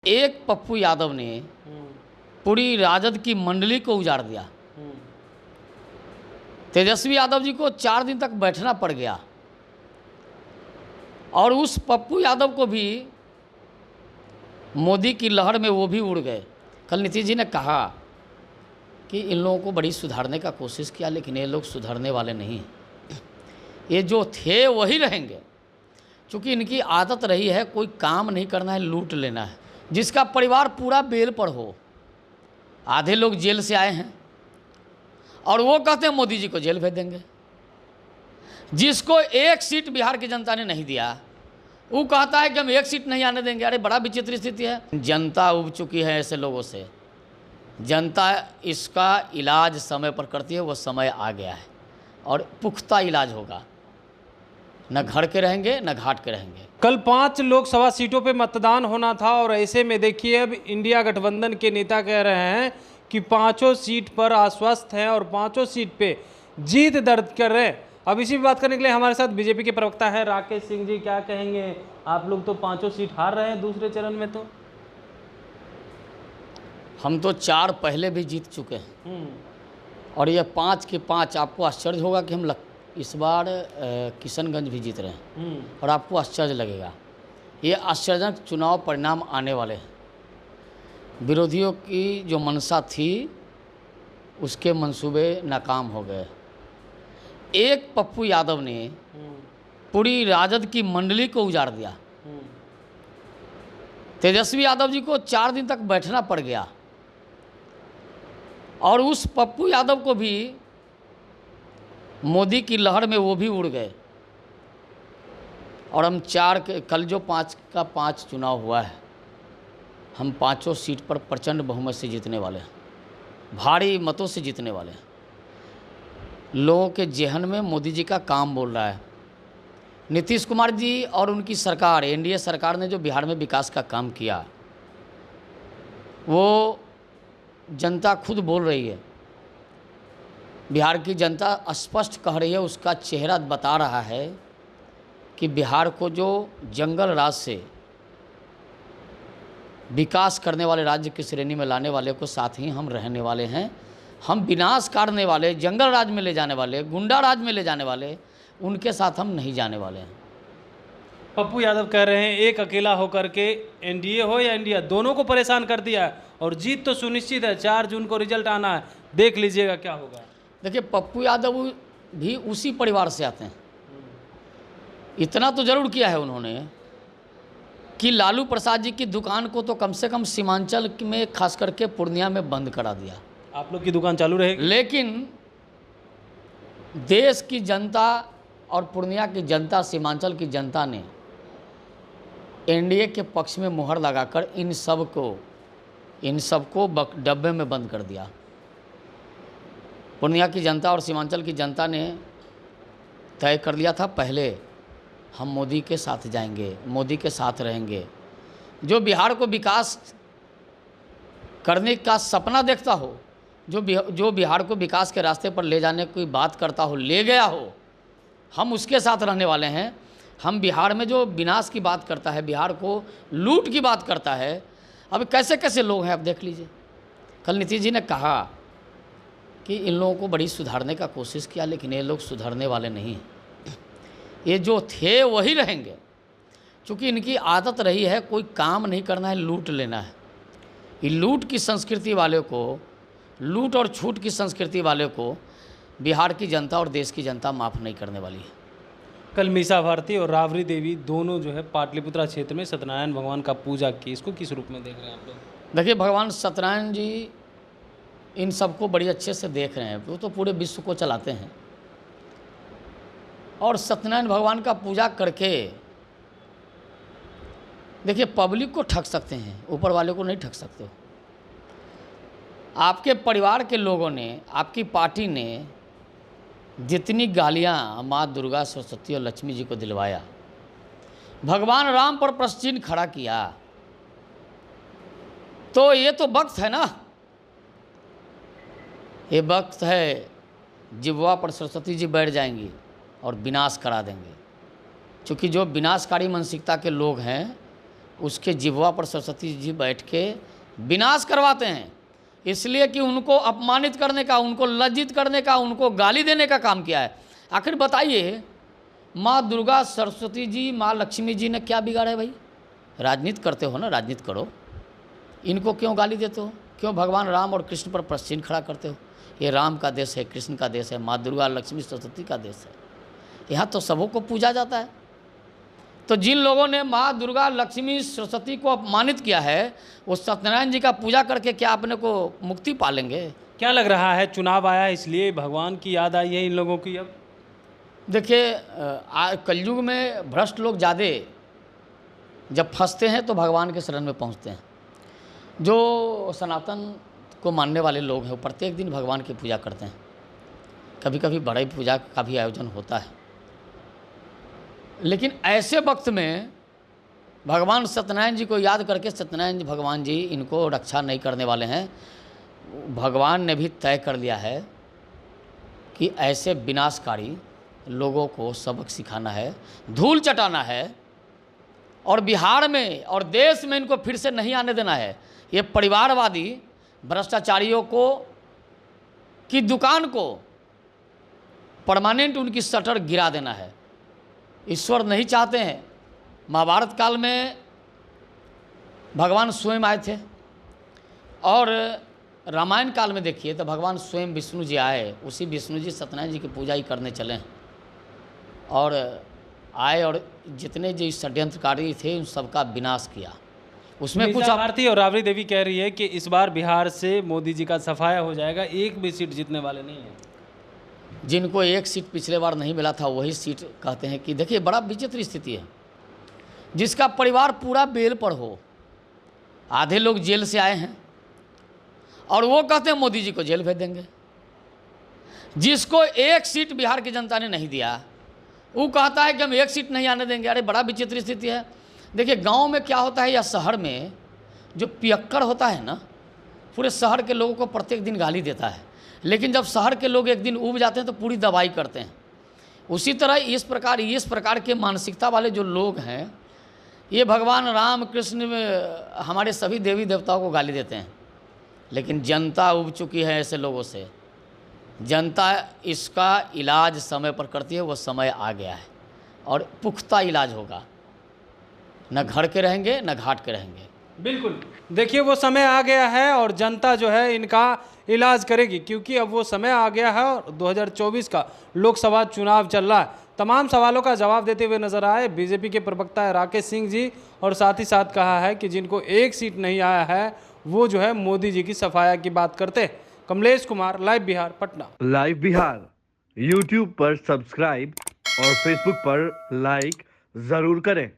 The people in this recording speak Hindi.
एक पप्पू यादव ने पूरी राजद की मंडली को उजाड़ दिया। तेजस्वी यादव जी को 4 दिन तक बैठना पड़ गया और उस पप्पू यादव को भी मोदी की लहर में वो भी उड़ गए। कल नीतीश जी ने कहा कि इन लोगों को बड़ी सुधारने का कोशिश किया, लेकिन ये लोग सुधरने वाले नहीं हैं। ये जो थे वही रहेंगे, क्योंकि इनकी आदत रही है कोई काम नहीं करना है, लूट लेना है। जिसका परिवार पूरा बेल पर हो, आधे लोग जेल से आए हैं और वो कहते हैं मोदी जी को जेल भेज देंगे। जिसको एक सीट बिहार की जनता ने नहीं दिया, वो कहता है कि हम एक सीट नहीं आने देंगे। अरे बड़ा विचित्र स्थिति है। जनता उब चुकी है ऐसे लोगों से। जनता इसका इलाज समय पर करती है, वो समय आ गया है और पुख्ता इलाज होगा। न घर के रहेंगे न घाट के रहेंगे। कल 5 लोकसभा सीटों पे मतदान होना था और ऐसे में देखिए अब इंडिया गठबंधन के नेता कह रहे हैं कि 5 सीट पर आश्वस्त हैं और 5 सीट पे जीत दर्ज कर रहे हैं। अब इसी बात करने के लिए हमारे साथ बीजेपी के प्रवक्ता है राकेश सिंह जी। क्या कहेंगे, आप लोग तो 5 सीट हार रहे हैं दूसरे चरण में। तो हम तो 4 पहले भी जीत चुके हैं और ये 5 के 5 आपको आश्चर्य होगा कि हम इस बार किशनगंज भी जीत रहे हैं और आपको आश्चर्य लगेगा। ये आश्चर्यजनक चुनाव परिणाम आने वाले हैं। विरोधियों की जो मंशा थी उसके मंसूबे नाकाम हो गए। एक पप्पू यादव ने पूरी राजद की मंडली को उजाड़ दिया। तेजस्वी यादव जी को 4 दिन तक बैठना पड़ गया और उस पप्पू यादव को भी मोदी की लहर में वो भी उड़ गए और हम कल जो 5 का 5 चुनाव हुआ है, हम 5 सीट पर प्रचंड बहुमत से जीतने वाले हैं, भारी मतों से जीतने वाले हैं। लोगों के जेहन में मोदी जी का काम बोल रहा है। नीतीश कुमार जी और उनकी सरकार, एनडीए सरकार ने जो बिहार में विकास का काम किया वो जनता खुद बोल रही है। बिहार की जनता स्पष्ट कह रही है, उसका चेहरा बता रहा है कि बिहार को जो जंगल राज से विकास करने वाले राज्य की श्रेणी में लाने वाले को साथ ही हम रहने वाले हैं। हम विनाश करने वाले, जंगल राज में ले जाने वाले, गुंडा राज में ले जाने वाले, उनके साथ हम नहीं जाने वाले हैं। पप्पू यादव कह रहे हैं एक अकेला होकर के एनडीए हो या इंडिया, दोनों को परेशान कर दिया है और जीत तो सुनिश्चित है। 4 जून को रिजल्ट आना है, देख लीजिएगा क्या होगा। देखिए, पप्पू यादव भी उसी परिवार से आते हैं। इतना तो जरूर किया है उन्होंने कि लालू प्रसाद जी की दुकान को तो कम से कम सीमांचल में, खास करके पूर्णिया में बंद करा दिया। आप लोग की दुकान चालू रहेगी, लेकिन देश की जनता और पूर्णिया की जनता, सीमांचल की जनता ने एनडीए के पक्ष में मुहर लगाकर इन सबको डब्बे में बंद कर दिया। पूर्णिया की जनता और सीमांचल की जनता ने तय कर लिया था, पहले हम मोदी के साथ जाएंगे, मोदी के साथ रहेंगे। जो बिहार को विकास करने का सपना देखता हो, जो बिहार को विकास के रास्ते पर ले जाने की बात करता हो, ले गया हो, हम उसके साथ रहने वाले हैं। हम बिहार में जो विनाश की बात करता है, बिहार को लूट की बात करता है, अब कैसे कैसे लोग हैं आप देख लीजिए। कल नीतीश जी ने कहा कि इन लोगों को बड़ी सुधारने का कोशिश किया, लेकिन ये लोग सुधरने वाले नहीं हैं। ये जो थे वही रहेंगे, क्योंकि इनकी आदत रही है कोई काम नहीं करना है, लूट लेना है। ये लूट की संस्कृति वाले को, लूट और छूट की संस्कृति वाले को बिहार की जनता और देश की जनता माफ़ नहीं करने वाली है। कल मीसा भारती और राबड़ी देवी दोनों जो है पाटलिपुत्रा क्षेत्र में सत्यनारायण भगवान का पूजा की, इसको किस रूप में देख रहे हैं आप लोग? देखिए, भगवान सत्यनारायण जी इन सबको बड़ी अच्छे से देख रहे हैं। वो तो पूरे विश्व को चलाते हैं और सत्यनारायण भगवान का पूजा करके देखिए पब्लिक को ठग सकते हैं, ऊपर वाले को नहीं ठग सकते। आपके परिवार के लोगों ने, आपकी पार्टी ने जितनी गालियां माँ दुर्गा, सरस्वती और लक्ष्मी जी को दिलवाया, भगवान राम पर प्रश्न चिन्ह खड़ा किया, तो ये तो वक्त है ना, ये वक्त है जिह्वा पर सरस्वती जी बैठ जाएंगी और विनाश करा देंगे। क्योंकि जो विनाशकारी मानसिकता के लोग हैं उसके जिह्वा पर सरस्वती जी बैठ के विनाश करवाते हैं, इसलिए कि उनको अपमानित करने का, उनको लज्जित करने का, उनको गाली देने का काम किया है। आखिर बताइए, माँ दुर्गा, सरस्वती जी, माँ लक्ष्मी जी ने क्या बिगाड़ा है भाई? राजनीति करते हो ना, राजनीति करो, इनको क्यों गाली देते हो? क्यों भगवान राम और कृष्ण पर प्रश्न खड़ा करते हो? ये राम का देश है, कृष्ण का देश है, माँ दुर्गा, लक्ष्मी, सरस्वती का देश है। यहाँ तो सबों को पूजा जाता है। तो जिन लोगों ने माँ दुर्गा, लक्ष्मी, सरस्वती को अपमानित किया है, वो सत्यनारायण जी का पूजा करके क्या अपने को मुक्ति पालेंगे? क्या लग रहा है, चुनाव आया इसलिए भगवान की याद आई है इन लोगों की? अब देखिए, कलयुग में भ्रष्ट लोग ज़्यादा जब फंसते हैं तो भगवान के शरण में पहुंचते हैं। जो सनातन को मानने वाले लोग हैं वो प्रत्येक दिन भगवान की पूजा करते हैं। कभी कभी बड़ी पूजा का भी आयोजन होता है, लेकिन ऐसे वक्त में भगवान सत्यनारायण जी को याद करके, सत्यनारायण जी भगवान जी इनको रक्षा नहीं करने वाले हैं। भगवान ने भी तय कर लिया है कि ऐसे विनाशकारी लोगों को सबक सिखाना है, धूल चटाना है, और बिहार में और देश में इनको फिर से नहीं आने देना है। ये परिवारवादी भ्रष्टाचारियों को की दुकान को परमानेंट उनकी शटर गिरा देना है। ईश्वर नहीं चाहते हैं। महाभारत काल में भगवान स्वयं आए थे, और रामायण काल में देखिए तो भगवान स्वयं विष्णु जी आए। उसी विष्णु जी सत्यनारायण जी की पूजा ही करने चले, और आए और जितने जो षड्यंत्रकारी थे उन सबका विनाश किया। उसमें कुछ भारती और राबड़ी देवी कह रही है कि इस बार बिहार से मोदी जी का सफाया हो जाएगा, एक भी सीट जीतने वाले नहीं है। जिनको एक सीट पिछले बार नहीं मिला था वही सीट कहते हैं कि देखिए, बड़ा विचित्र स्थिति है। जिसका परिवार पूरा बेल पर हो, आधे लोग जेल से आए हैं और वो कहते हैं मोदी जी को जेल भेज देंगे। जिसको एक सीट बिहार की जनता ने नहीं दिया वो कहता है कि हम एक सीट नहीं आने देंगे। अरे बड़ा विचित्र स्थिति है। देखिए, गांव में क्या होता है या शहर में जो पियक्कड़ होता है ना, पूरे शहर के लोगों को प्रत्येक दिन गाली देता है, लेकिन जब शहर के लोग एक दिन उब जाते हैं तो पूरी दवाई करते हैं। उसी तरह इस प्रकार के मानसिकता वाले जो लोग हैं, ये भगवान राम, कृष्ण में हमारे सभी देवी देवताओं को गाली देते हैं। लेकिन जनता उब चुकी है ऐसे लोगों से। जनता इसका इलाज समय पर करती है, वो समय आ गया है और पुख्ता इलाज होगा। न घर के रहेंगे न घाट के रहेंगे। बिल्कुल, देखिए वो समय आ गया है और जनता जो है इनका इलाज करेगी, क्योंकि अब वो समय आ गया है और 2024 का लोकसभा चुनाव चल रहा है। तमाम सवालों का जवाब देते हुए नजर आए बीजेपी के प्रवक्ता राकेश सिंह जी, और साथ ही साथ कहा है कि जिनको एक सीट नहीं आया है वो जो है मोदी जी की सफाया की बात करते हैं। Kamlesh Kumar, live Bihar, Patna. Live Bihar YouTube पर सब्सक्राइब और फेसबुक पर लाइक जरूर करें।